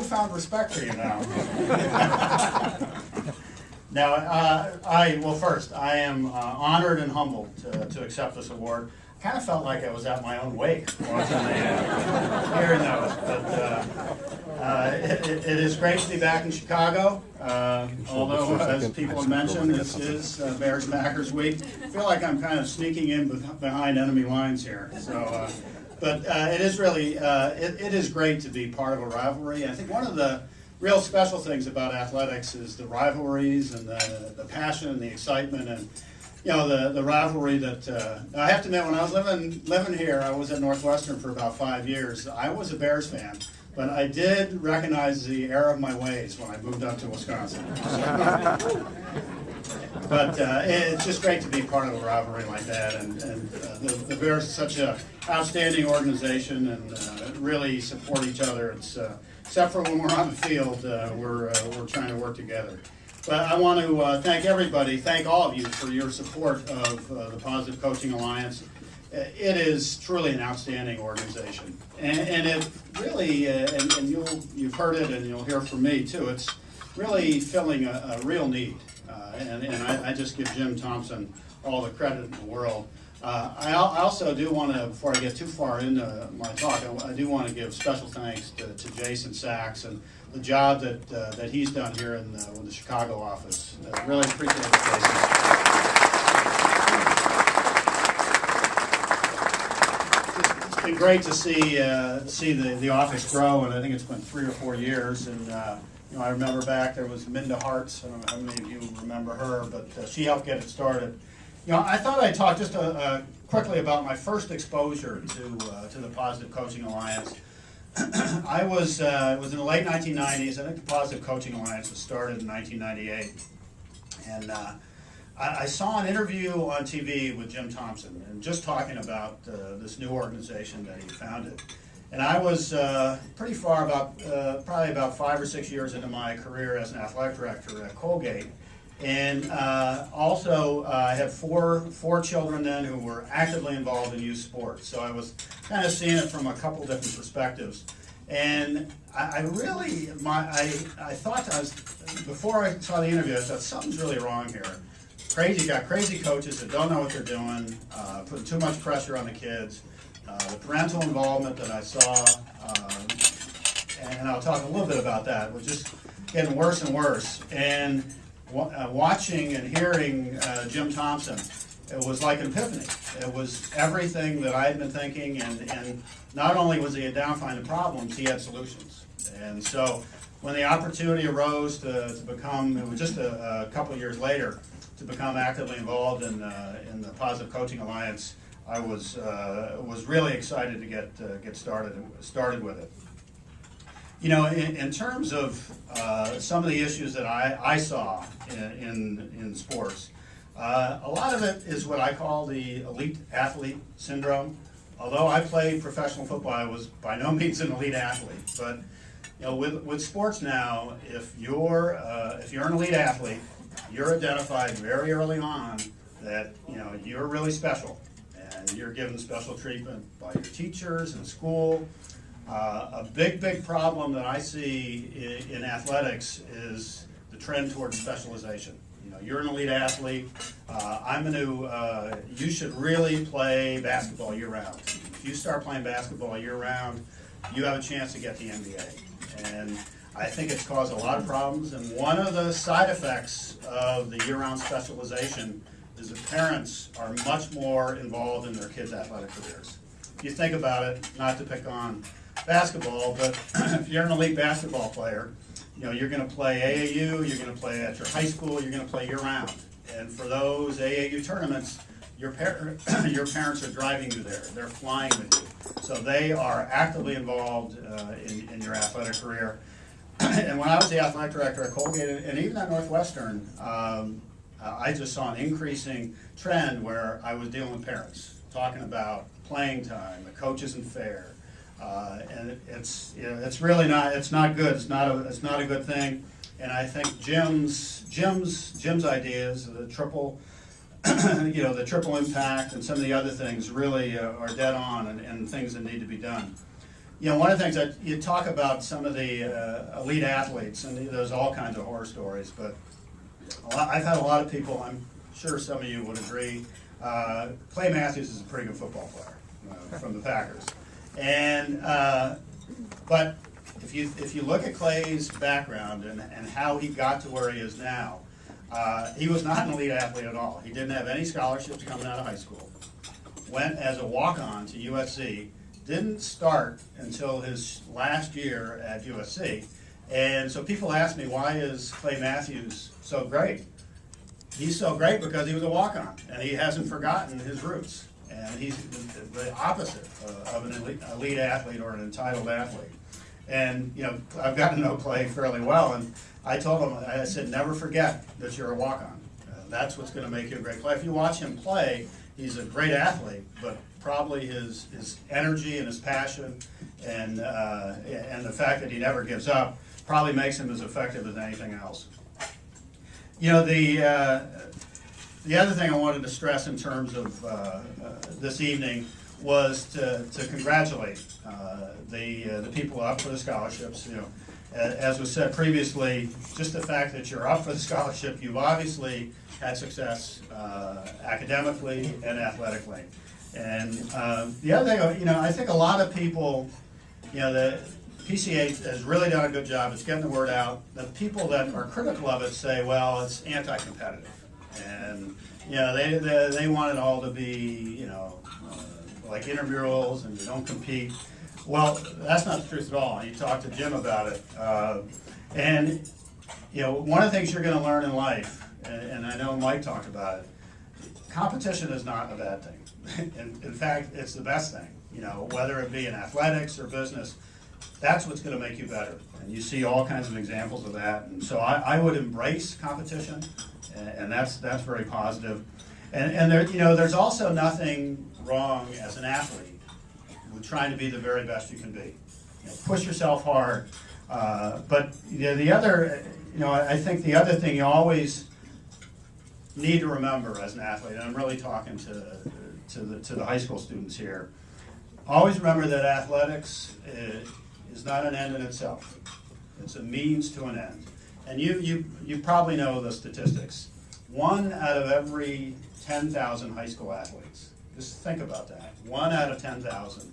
newfound respect for you now. Now, well, first, I am honored and humbled to accept this award. Kind of felt like I was at my own wake watching hearing those, but it is great to be back in Chicago. Although, as people have mentioned, this is Bears Packers week. I feel like I'm kind of sneaking in behind enemy lines here. So, but it is really it is great to be part of a rivalry. I think one of the real special things about athletics is the rivalries and the passion and the excitement and. You know, the rivalry that, I have to admit, when I was living here, I was at Northwestern for about 5 years. I was a Bears fan, but I did recognize the error of my ways when I moved up to Wisconsin. But it's just great to be part of a rivalry like that, and the Bears are such an outstanding organization and really support each other. It's, except for when we're on the field, we're trying to work together. But I want to thank everybody, thank all of you for your support of the Positive Coaching Alliance. It is truly an outstanding organization. And it really, and you've heard it and you'll hear from me too, it's really filling a real need. And I just give Jim Thompson all the credit in the world. I also do want to, before I get too far into my talk, I do want to give special thanks to Jason Sachs and the job that he's done here in with the Chicago office. Really appreciate it, Jason. It's been great to see the office grow, and I think it's been 3 or 4 years. And you know, I remember back there was Minda Hartz. I don't know how many of you remember her, but she helped get it started. You know, I thought I'd talk just quickly about my first exposure to the Positive Coaching Alliance. It was in the late 1990s. I think the Positive Coaching Alliance was started in 1998. And I saw an interview on TV with Jim Thompson, and just talking about this new organization that he founded. And I was pretty far, probably about 5 or 6 years into my career as an athletic director at Colgate. And also, I had four children then who were actively involved in youth sports. So I was kind of seeing it from a couple different perspectives. And I really, I thought, before I saw the interview, I thought something's really wrong here. Got crazy coaches that don't know what they're doing, putting too much pressure on the kids. The parental involvement that I saw, and I'll talk a little bit about that, was just getting worse and worse. And watching and hearing Jim Thompson, it was like an epiphany. It was everything that I had been thinking, and not only was he identifying the problems, he had solutions. And so when the opportunity arose to become, it was just a couple of years later, to become actively involved in the Positive Coaching Alliance, I was really excited to get started with it. You know, in terms of some of the issues that I saw in sports, a lot of it is what I call the elite athlete syndrome. Although I played professional football, I was by no means an elite athlete. But you know, with sports now, if you're an elite athlete, you're identified very early on that you're really special, and you're given special treatment by your teachers in school. A big problem that I see in athletics is the trend towards specialization. You know, you're an elite athlete. You should really play basketball year round. If you start playing basketball year round, you have a chance to get the NBA. And I think it's caused a lot of problems. And one of the side effects of the year-round specialization is that parents are much more involved in their kids' athletic careers. If you think about it, not to pick on basketball, but if you're an elite basketball player, you're going to play AAU, you're going to play at your high school, you're going to play year-round. And for those AAU tournaments, your parents are driving you there. They're flying with you. So they are actively involved in your athletic career. And when I was the athletic director at Colgate, and even at Northwestern, I just saw an increasing trend where I was dealing with parents, talking about playing time, the coach isn't fair. And it's really not. It's not good. It's not a good thing. And I think Jim's ideas, the triple, the triple impact, and some of the other things really are dead on, and things that need to be done. you know, one of the things that you talk about some of the elite athletes, and there's all kinds of horror stories, but I've had a lot of people, I'm sure some of you would agree, Clay Matthews is a pretty good football player from the Packers. And, but if you look at Clay's background and how he got to where he is now, he was not an elite athlete at all. He didn't have any scholarships coming out of high school. Went as a walk-on to USC, didn't start until his last year at USC. And so people ask me, why is Clay Matthews so great? He's so great because he was a walk-on, and he hasn't forgotten his roots. And he's the opposite of an elite athlete or an entitled athlete. And, you know, I've gotten to know Clay fairly well, and I told him, I said, never forget that you're a walk-on. That's what's going to make you a great player. If you watch him play, he's a great athlete, but probably his energy and his passion and the fact that he never gives up probably makes him as effective as anything else. You know, the other thing I wanted to stress in terms of this evening was to congratulate the people up for the scholarships. You know, as was said previously, just the fact that you're up for the scholarship, you've obviously had success academically and athletically. And the other thing, you know, I think a lot of people, you know, the PCA has really done a good job. It's getting the word out. The people that are critical of it say, well, it's anti-competitive, and you know, they want it all to be, you know, like intramurals and you don't compete. Well, that's not the truth at all. You talk to Jim about it, and you know, one of the things you're going to learn in life, and I know Mike talked about it, competition is not a bad thing. In fact, it's the best thing. You know, whether it be in athletics or business, that's what's going to make you better. And you see all kinds of examples of that. And so I would embrace competition, and that's very positive. And there, you know, there's also nothing wrong as an athlete with trying to be the very best you can be. You know, push yourself hard. But you know, the other, you know, I think the other thing you always need to remember as an athlete, and I'm really talking to the high school students here, always remember that athletics is not an end in itself. It's a means to an end. And you probably know the statistics. 1 out of every 10,000 high school athletes, just think about that. 1 out of 10,000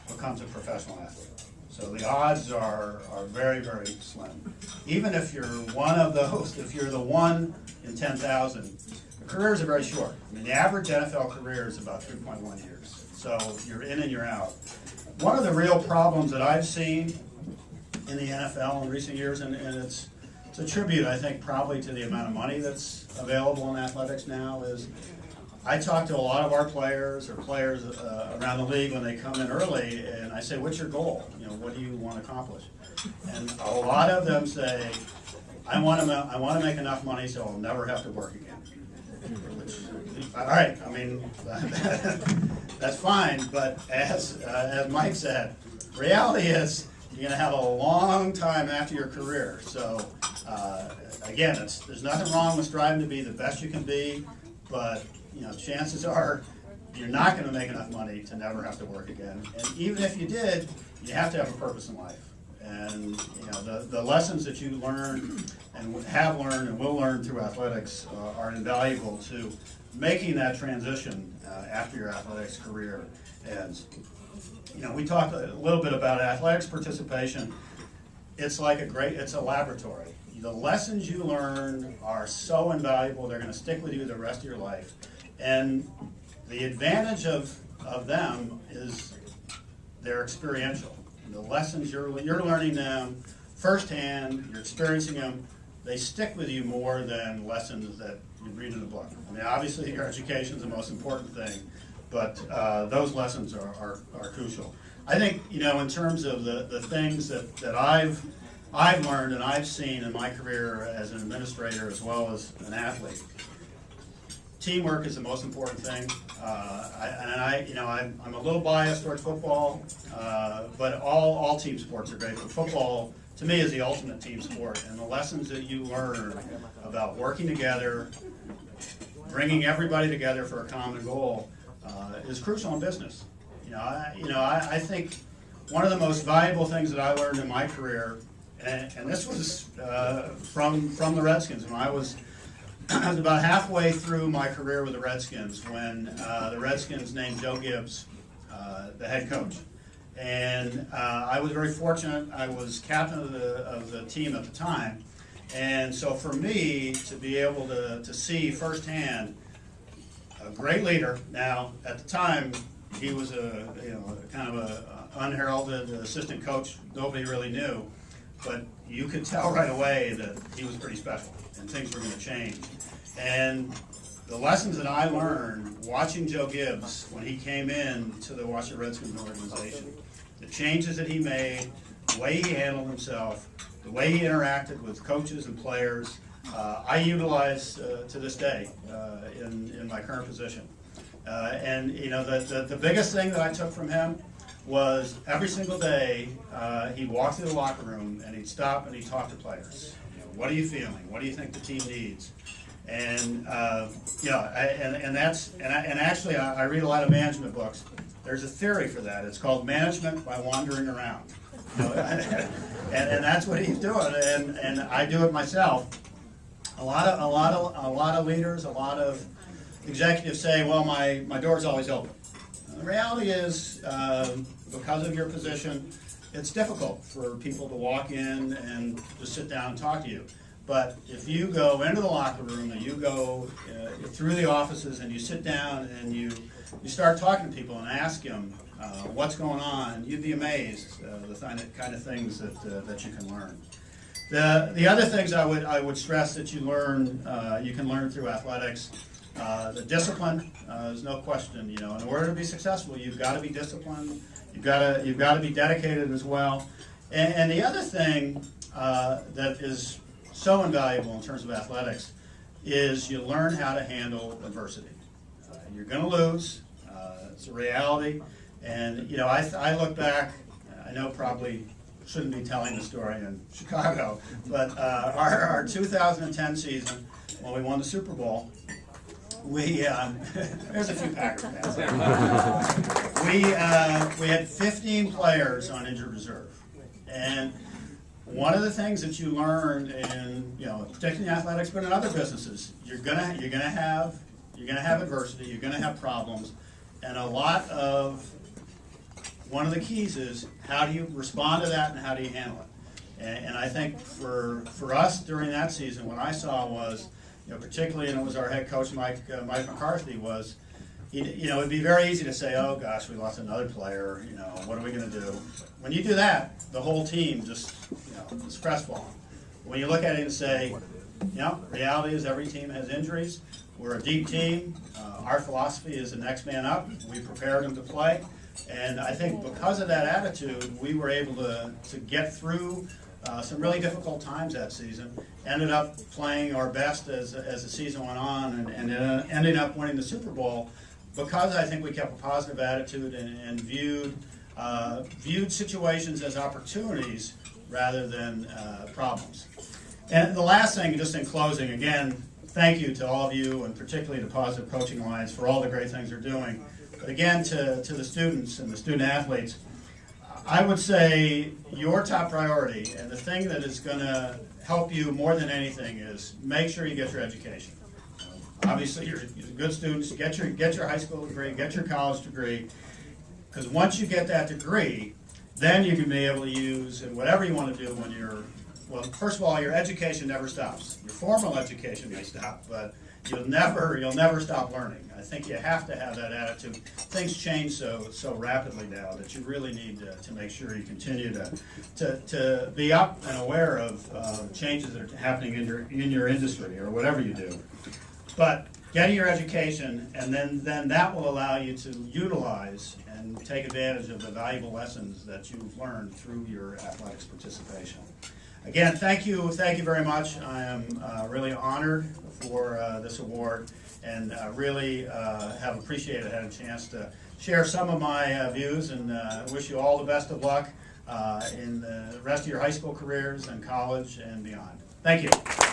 becomes a professional athlete. So the odds are very, very slim. Even if you're one of those, if you're the 1 in 10,000, the careers are very short. I mean, the average NFL career is about 3.1 years. So you're in and you're out. One of the real problems that I've seen in the NFL in recent years, and it's a tribute, I think, probably to the amount of money that's available in athletics now, is I talk to a lot of our players or players around the league when they come in early, and I say, what's your goal? You know, what do you want to accomplish? And a lot of them say, I want to make enough money so I'll never have to work again. Which, all right, I mean, that's fine, but as Mike said, reality is you're going to have a long time after your career. So again, there's nothing wrong with striving to be the best you can be, but you know, chances are you're not going to make enough money to never have to work again. And even if you did, you have to have a purpose in life. And you know, the lessons that you learn and have learned and will learn through athletics are invaluable to making that transition after your athletics career ends. You know, we talked a little bit about athletics participation. It's like it's a laboratory. The lessons you learn are so invaluable, they're going to stick with you the rest of your life. And the advantage of them is they're experiential. The lessons you're learning them firsthand, you're experiencing them, they stick with you more than lessons that you read in a book. I mean, obviously your education is the most important thing, but those lessons are crucial. I think, you know, in terms of the things that I've learned and I've seen in my career as an administrator as well as an athlete, teamwork is the most important thing. I'm a little biased towards football, but all team sports are great. But football, to me, is the ultimate team sport, and the lessons that you learn about working together, bringing everybody together for a common goal, is crucial in business. I think one of the most valuable things that I learned in my career, and this was from the Redskins, when I was about halfway through my career with the Redskins when the Redskins named Joe Gibbs the head coach. And I was very fortunate. I was captain of the team at the time. And so for me to be able to see firsthand a great leader. Now, at the time, he was kind of a unheralded assistant coach. Nobody really knew. But you could tell right away that he was pretty special and things were going to change. And the lessons that I learned watching Joe Gibbs when he came in to the Washington Redskins organization, the changes that he made, the way he handled himself, the way he interacted with coaches and players, I utilize to this day in my current position. And the biggest thing that I took from him was every single day he'd walk through the locker room and he'd stop and he'd talk to players. What are you feeling? What do you think the team needs? And actually I read a lot of management books. There's a theory for that. It's called management by wandering around. And that's what he's doing. And I do it myself. A lot of leaders, a lot of executives say, well, my door's always open. The reality is, because of your position, it's difficult for people to walk in and just sit down and talk to you. But if you go into the locker room and you go through the offices and you sit down and you start talking to people and ask them what's going on, you'd be amazed the kind of things that you can learn. The other things I would stress that you can learn through athletics. The discipline is no question. In order to be successful, you've got to be disciplined. You've got to be dedicated as well. And the other thing that is so invaluable in terms of athletics is you learn how to handle adversity. You're going to lose. It's a reality. And I look back. I know probably shouldn't be telling the story in Chicago, but our 2010 season when we won the Super Bowl. There's a few Packer fans. We had 15 players on injured reserve, and one of the things that you learned in particularly in athletics, but in other businesses, you're gonna have adversity, you're gonna have problems, and one of the keys is how do you respond to that and how do you handle it. And I think for us during that season, what I saw was, particularly, and it was our head coach, Mike McCarthy, was, it'd be very easy to say, oh gosh, we lost another player, what are we going to do? When you do that, the whole team just, is crestfallen. When you look at it and say, reality is every team has injuries. We're a deep team. Our philosophy is the next man up. We prepared them to play. And I think because of that attitude, we were able to get through some really difficult times that season. Ended up playing our best as the season went on and ended up winning the Super Bowl because I think we kept a positive attitude and viewed situations as opportunities rather than problems. And the last thing, just in closing, again, thank you to all of you and particularly to Positive Coaching Alliance for all the great things they're doing. But again, to the students and the student athletes, I would say your top priority and the thing that is going to help you more than anything is make sure you get your education. Obviously, you're good students. Get your high school degree, get your college degree, because once you get that degree, then you can be able to use and whatever you want to do when you're. Well, first of all, your education never stops. Your formal education may stop, but you'll never stop learning. I think you have to have that attitude. Things change so rapidly now that you really need to make sure you continue to be up and aware of changes that are happening in your industry or whatever you do. But getting your education, and then that will allow you to utilize and take advantage of the valuable lessons that you've learned through your athletics participation. Again, thank you very much. I am really honored for this award, and really have appreciated having a chance to share some of my views, and wish you all the best of luck in the rest of your high school careers and college and beyond. Thank you.